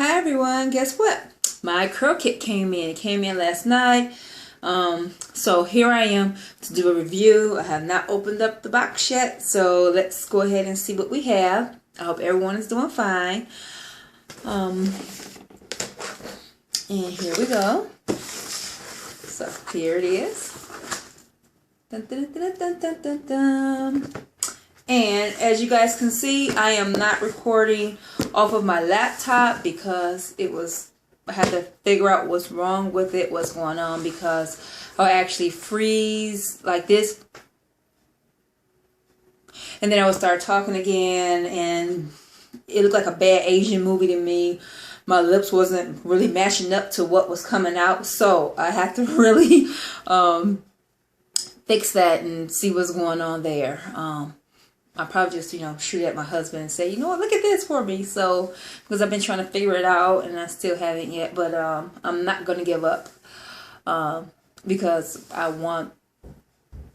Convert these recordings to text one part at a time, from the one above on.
Hi everyone, guess what? My Curlkit came in. It came in last night. So here I am to do a review. I have not opened up the box yet, so let's go ahead and see what we have. I hope everyone is doing fine. And here we go. So here it is. Dun, dun, dun, dun, dun, dun, dun. And as you guys can see, I am not recording off of my laptop because I had to figure out what's wrong with it, what's going on, because I'll actually freeze like this. And then I would start talking again, and it looked like a bad Asian movie to me. My lips wasn't really matching up to what was coming out, so I had to really fix that and see what's going on there. I probably just, shoot at my husband and say, look at this for me. So, because I've been trying to figure it out and I still haven't yet. But I'm not going to give up because I want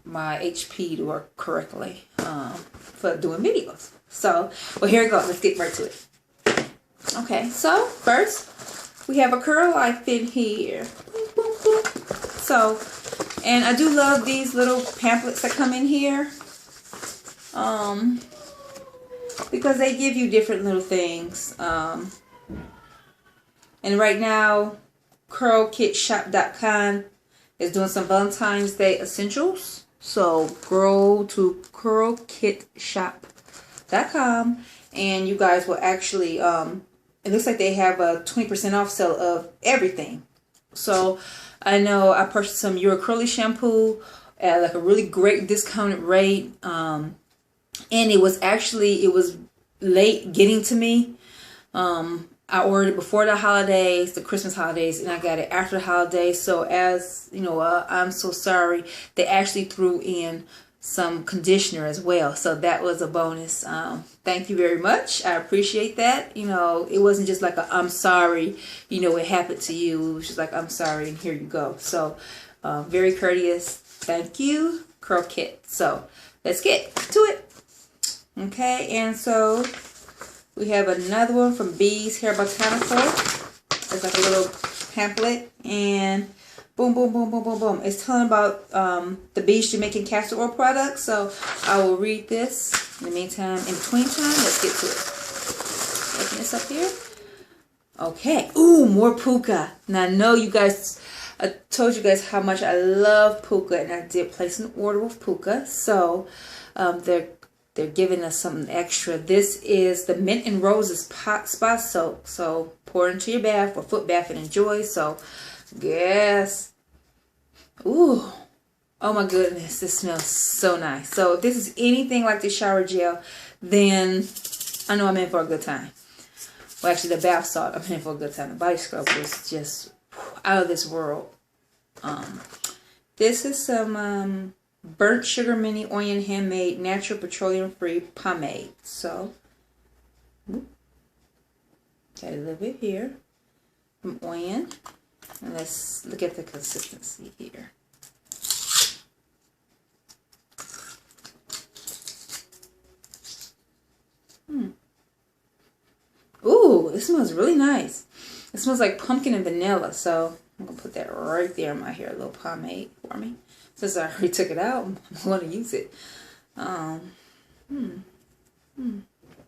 my HP to work correctly for doing videos. So, well, here we go. Let's get right to it. Okay, so first we have a Curlkit in here. So, and I do love these little pamphlets that come in here. Because they give you different little things. And right now, Curlkitshop.com is doing some Valentine's Day essentials. So go to Curlkitshop.com and you guys will actually, it looks like they have a 20% off sale of everything. So I know I purchased some Your Curly shampoo at like a really great discounted rate. And it was late getting to me. I ordered it before the holidays, the Christmas holidays, and I got it after the holidays. So as you know, I'm so sorry. They actually threw in some conditioner as well. So that was a bonus. Thank you very much. I appreciate that. It wasn't just like a I'm sorry, it happened to you. It was just like I'm sorry and here you go. So very courteous. Thank you, Curlkit. So let's get to it. Okay, and so we have another one from Bees Hair Botanical. It's like a little pamphlet, and boom, boom, boom, boom, boom, boom. It's telling about the Bees Jamaican castor oil products. So I will read this in the meantime. In between time, let's get to it. Open this up here. Okay. Ooh, more puka. Now I know you guys. I told you guys how much I love puka, and I did place an order with puka. So they're giving us something extra. This is the Mint and Roses Spa Soap. So pour into your bath or foot bath and enjoy. So yes. Ooh. Oh my goodness. This smells so nice. So if this is anything like the shower gel, then I know I'm in for a good time. Well, actually the bath salt, I'm in for a good time. The body scrub was just out of this world. This is some burnt sugar mini onion handmade natural petroleum free pomade. So got a little bit here from onion, and let's look at the consistency here. Ooh, it smells really nice. It smells like pumpkin and vanilla. So I'm gonna put that right there in my hair, a little pomade for me. Since I already took it out, I'm going to use it. And it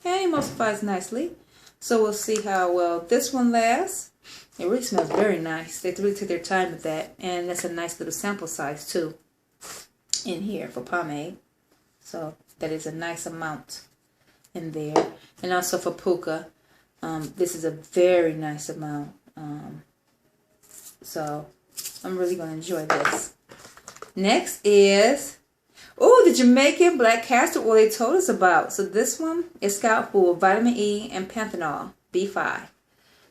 emulsifies nicely. So we'll see how well this one lasts. It really smells very nice. They really took their time with that. And that's a nice little sample size too in here for pomade. So that is a nice amount in there. And also for puka, this is a very nice amount. So I'm really going to enjoy this. Next is, the Jamaican black castor oil they told us about. So this one is scalp full of vitamin E and panthenol B5.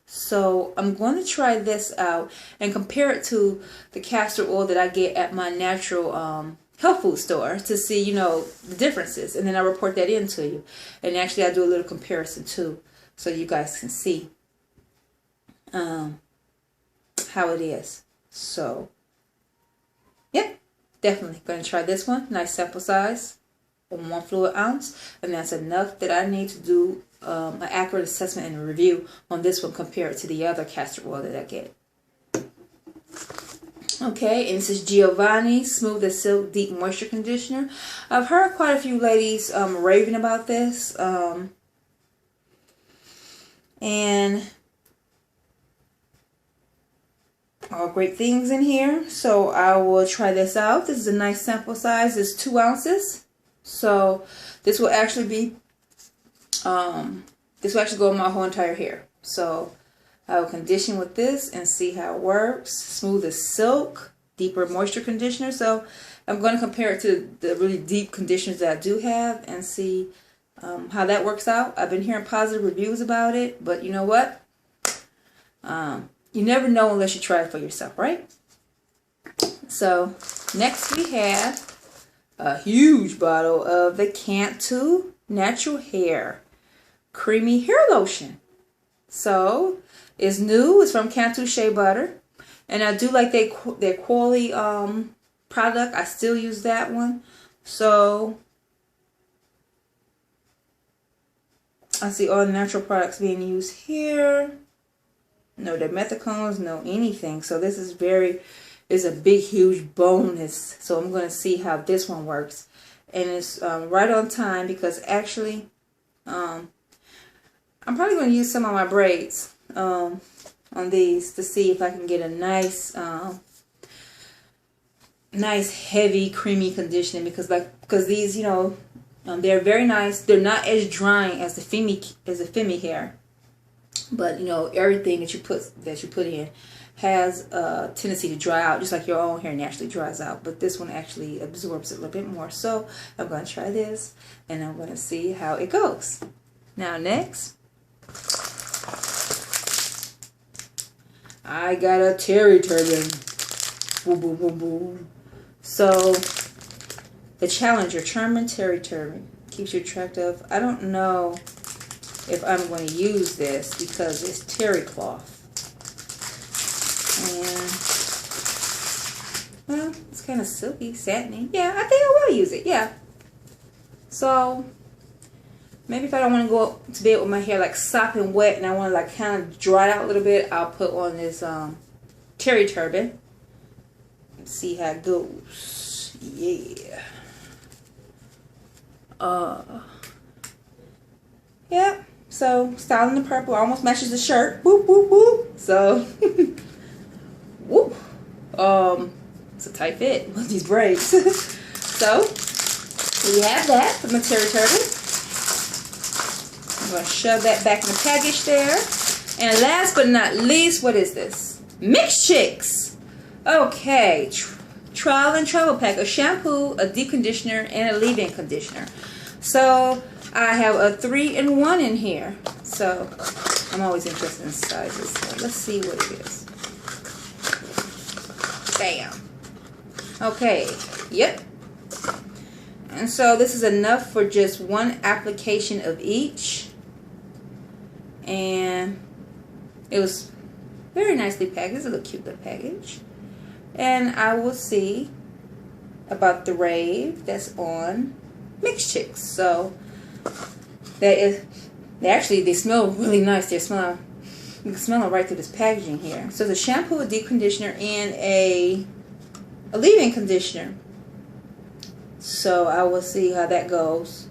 So I'm going to try this out and compare it to the castor oil that I get at my natural health food store to see, the differences. And then I report that in to you. And actually I do a little comparison too, so you guys can see how it is. So, yep. Definitely going to try this one. Nice sample size on 1 fluid ounce. And that's enough that I need to do an accurate assessment and a review on this one compared to the other castor oil that I get. Okay, and this is Giovanni Smooth as Silk Deep Moisture Conditioner. I've heard quite a few ladies raving about this. And all great things in here. So I will try this out. This is a nice sample size. It's 2 ounces. So this will actually be, this will actually go in my whole entire hair. So I will condition with this and see how it works. Smooth as Silk, deeper moisture conditioner. So I'm going to compare it to the really deep conditioners that I do have and see how that works out. I've been hearing positive reviews about it, but you know what? You never know unless you try it for yourself, right? So next we have a huge bottle of the Cantu Natural Hair Creamy Hair Lotion. So it's new. It's from Cantu Shea Butter, and I do like their quality product. I still use that one. So I see all the natural products being used here. No dimethicones, no anything. So this is a big, huge bonus. So I'm going to see how this one works. And it's right on time because actually, I'm probably going to use some of my braids on these to see if I can get a nice, nice heavy, creamy conditioning because these, you know, they're very nice. They're not as drying as the Femi hair, but you know everything that you put in has a tendency to dry out, just like your own hair naturally dries out. But this one actually absorbs it a little bit more. So I'm going to try this, and I'm going to see how it goes. Now next, I got a terry turban. Boom, boom, boom, boom. So the Challenger Charmin Terry Turban keeps you attractive. I don't know if I'm going to use this because it's terry cloth. And, well, it's kind of silky, satiny. Yeah, I think I will use it. Yeah. So, maybe if I don't want to go to bed with my hair like sopping wet and I want to like kind of dry it out a little bit, I'll put on this terry turban and see how it goes. Yeah. Yeah. So, styling the purple almost matches the shirt. Whoop, whoop, whoop. So, whoop. It's a tight fit with these braids. So, we have that from the terry turban. I'm going to shove that back in the package there. And last but not least, what is this? Mix Chicks. Okay. Trial and Travel Pack. A shampoo, a deep conditioner, and a leave-in conditioner. So, I have a 3-in-1 in here. So, I'm always interested in sizes. So, let's see what it is. Bam. Okay. Yep. And so, this is enough for just one application of each. And it was very nicely packaged. It's a little cute little package. And I will see about the rave that's on Mix Chicks. So, they smell really nice. You can smell them right through this packaging here. So the shampoo, a deep conditioner, and a leave-in conditioner. So I will see how that goes.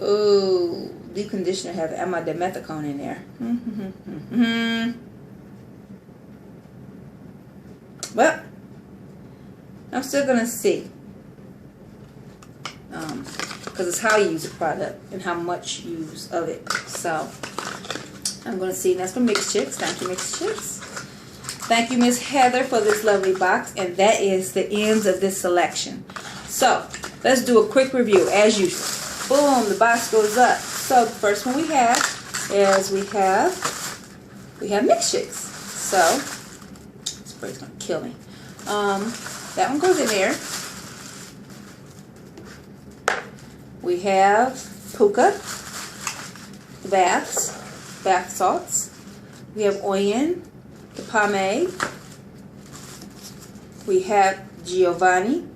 Ooh, deep conditioner have amidimethicone in there. Well, I'm still gonna see. Because it's how you use the product and how much you use of it. So I'm going to see. And that's from Mix Chicks. Thank you, Mix Chicks. Thank you, Miss Heather, for this lovely box. And that is the ends of this selection. So let's do a quick review as usual. Boom, the box goes up. So the first one we have is we have Mix Chicks. So this spray's going to kill me. That one goes in there. We have Puka, the bath salts. We have Oyen, the pomade. We have Giovanni,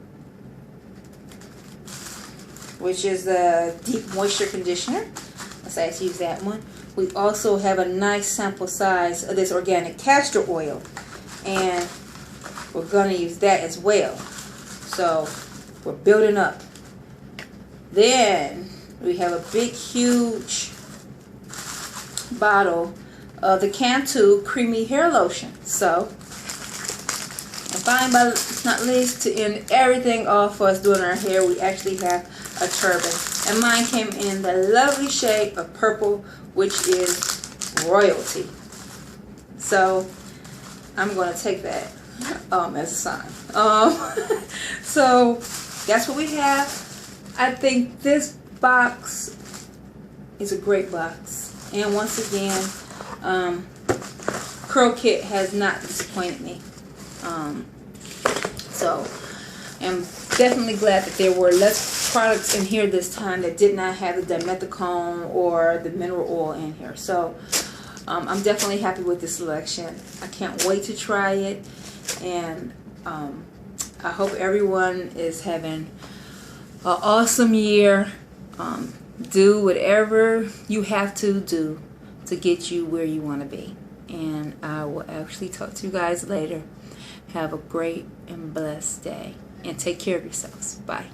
which is the deep moisture conditioner. decided to use that one. We also have a nice sample size of this organic castor oil, and we're going to use that as well. So we're building up. Then we have a big, huge bottle of the Cantu Creamy Hair Lotion. So, and finally, but not least, to end everything off for us doing our hair, we actually have a turban. And mine came in the lovely shade of purple, which is royalty. So, I'm going to take that as a sign. So, that's what we have. I think this box is a great box. And once again, Curlkit has not disappointed me. So I'm definitely glad that there were less products in here this time that did not have the dimethicone or the mineral oil in here. So I'm definitely happy with this selection. I can't wait to try it, and I hope everyone is having an awesome year. Do whatever you have to do to get you where you want to be. And I will actually talk to you guys later. Have a great and blessed day. And take care of yourselves. Bye.